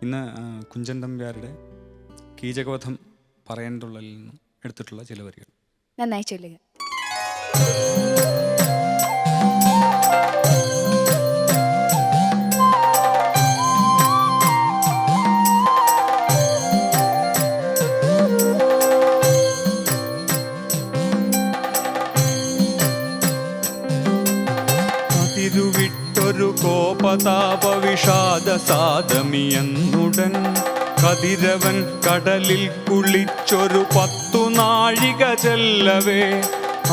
ഇന്ന് കുഞ്ചൻ തമ്പ്യാരുടെ കീചകവധം പറയേണ്ടുള്ളിൽ നിന്നും എടുത്തിട്ടുള്ള ചില വരികൾ. നന്നായി ചൊല്ലുക. അതിരുവിട്ടൊരു കോപതാപ വിഷാദ സാദമിയെന്നുടൻ കതിരവൻ കടലിൽ കുളിച്ചൊരു 10 നാഴിക ചെല്ലവേ.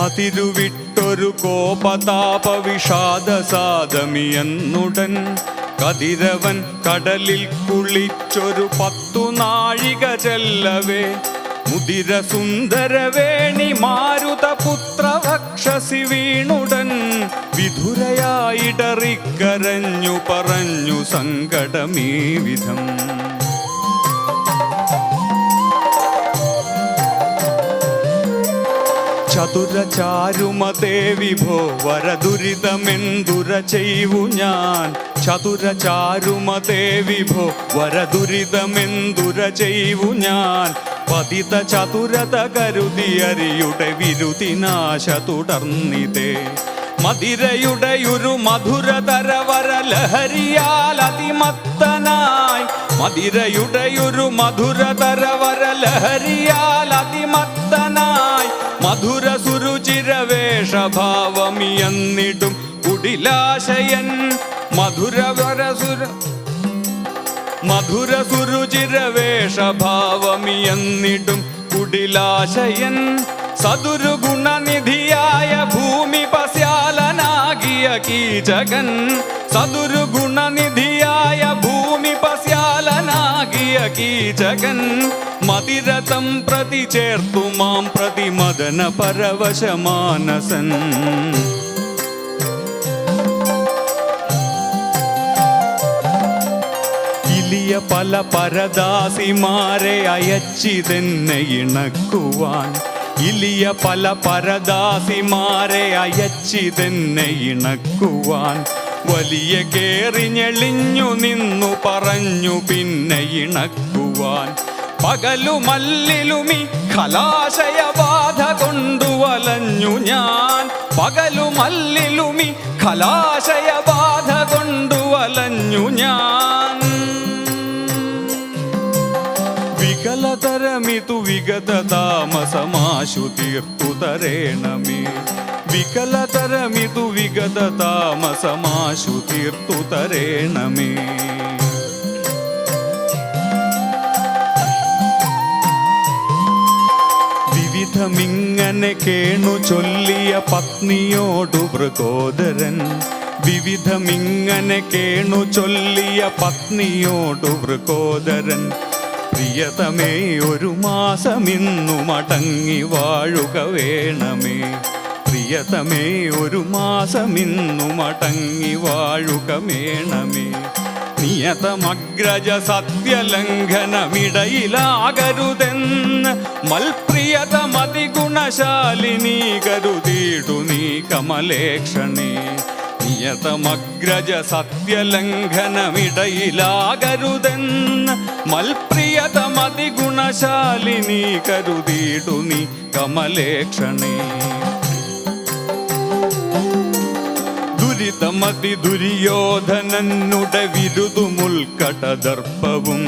അതിരുവിട്ടൊരു കോപതാപ വിഷാദ സാദമിയെന്നുടൻ കതിരവൻ കടലിൽ കുളിച്ചൊരു 10 നാഴിക ചെല്ലവേ. മുദിര സുന്ദരവേണി മാരുതപുത്ര വക്ഷസി വീണുടൻ വിധുരയായിടറിക്കരഞ്ഞു പറഞ്ഞു സങ്കടമീ വിധം. ചതുരചാരുമതേ വിഭോ വരദുരിതമെന്തുര ചെയ്വു ഞാൻ. ചതുരചാരുമതേ വിഭോ വരദുരിതമെന്തുര ചെയ്വു ഞാൻ. പതിത ചതുരത കരുതിയരിയുടെ വിരുതിനാശ തുടർന്നിതേ. മതിരയുടെയൊരു മധുരതരവര ലഹരിയാൽ അതിമത്തനായി. മതിരയുടെയൊരു മധുരതരവര ലഹരിയാൽ അതിമത്തനായി. മധുര സുരുചിരവേഷഭാവമിയെന്നിടും കുടിലാശയൻ. മധുര സുരുചിരവേഷഭാവമിയെന്നിടും കുടിലാശയൻ. സദുരു ഗുണനിധിയായ ഭൂമി പശ്യാലനാകിയ കീചകൻ. സദുരു ഗുണനിധിയായ ഭൂമി പശ്യാലനാകിയ കീചകൻ. മതിരതം പ്രതി ചേർത്തു മാം പ്രതി മദന പരവശമാനസൻ. ഇലിയ പല പരദാസിമാരെ അയച്ചിതെന്നെ ഇണക്കുവാൻ. ഇലിയ പല പരദാസിമാരെ അയച്ചിതെന്നെ ഇണക്കുവാൻ. വലിയ കേറിഞ്ഞെളിഞ്ഞു നിന്നു പറഞ്ഞു പിന്നെ ഇണക്കുവാൻ. പകലുമല്ലിലുമി ഖലാശയബാധ കൊണ്ടു വലഞ്ഞു ഞാൻ. പകലുമല്ലിലുമി ഖലാശയബാധ കൊണ്ടു വലഞ്ഞു ഞാൻ. വികലതരമിതു വിഗത താമസമാശു തീർത്തു തരേണമേ. വികലതരമിതു വിഗത താമസമാശു തീർത്തു തരേണമേ. വിവിധമിങ്ങനെ കേണു ചൊല്ലിയ പത്നിയോടു വൃകോദരൻ. വിവിധമിങ്ങനെ കേണു ചൊല്ലിയ പത്നിയോടു വൃകോദരൻ. പ്രിയതമേ ഒരു മാസമിന്നു മടങ്ങി വാഴുക വേണമേ. പ്രിയതമേ ഒരു മാസമിന്നു മടങ്ങി വാഴുക വേണമേ. നിയതമഗ്രജ സത്യലംഘനമിടയിലാകരുതെന്ന് മൽപ്രിയതമതിഗുണശാലിനി കരുതിയിടു നീ കമലേക്ഷണേ. നിയതമഗ്രജ സത്യലംഘനമിടയിലാകരുതെന്ന് മൽപ്രിയതമതിഗുണശാലിനി കരുതിയിടു നീ കമലേക്ഷണേ. ദുരിതമതി ദുര്യോധനനുടെ വിരുതുമുൾക്കടദർപ്പവും.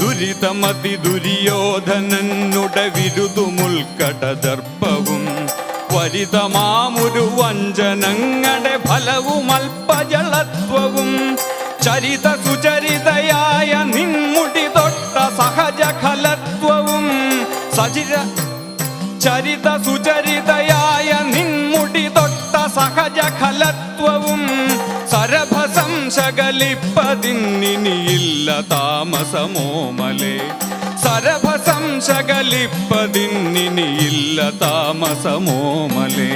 ദുരിതമതി ദുര്യോധനനുടെ വിരുതുമുൾക്കടദർപ്പവും. വരിതമാമൊരു വഞ്ചനങ്ങളുടെ ഫലവും അല്പജളത്വവും. ചരിത സുചരിതയായ നിൻമുടി തൊട്ട സഹജ ഖലത്വവും. ചരിത സുചരിതയായ നിൻമുടി തൊട്ട സഹജ ഖലത്വവും. സരഭസംശകലിപ്പതിന്നിനിയില്ല താമസമോമലേ. സരഭസംശകലിപ്പതിന്നിനിയില്ല താമസമോമലേ.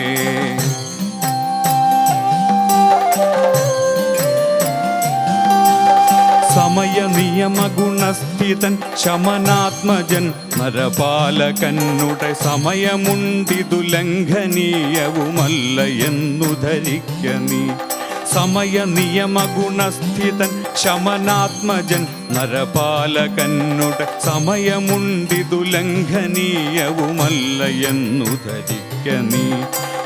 സമയ നിയമഗുണസ്ഥിതൻ ശമനാത്മജൻ നരപാലകനുടെ സമയമുണ്ടിതു ലംഘനീയവുമല്ല എന്നു ധരിക്ക നീ. സമയ നിയമ ഗുണസ്ഥിതൻ ശമനാത്മജൻ നരപാലകന്നുടെ സമയമുണ്ടിതു ലംഘനീയവുമല്ല എന്നു ധരിക്ക നീ.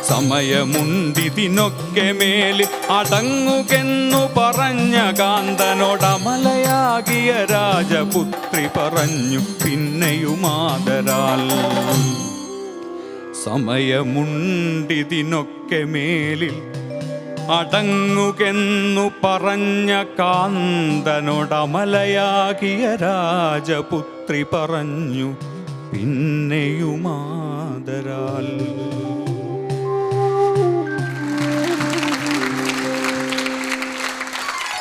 സമയമുണ്ടിതിനൊക്കെ മേലിൽ അടങ്ങുകെന്നു പറഞ്ഞ കാന്തനോടമലയാകിയ രാജപുത്രി പറഞ്ഞു പിന്നെയുമാതരാൽ. സമയമുണ്ടിതിനൊക്കെ മേലിൽ അടങ്ങുകെന്നു പറഞ്ഞ കാന്തനോടമലയാകിയ രാജപുത്രി പറഞ്ഞു പിന്നെയുമാതരാൽ.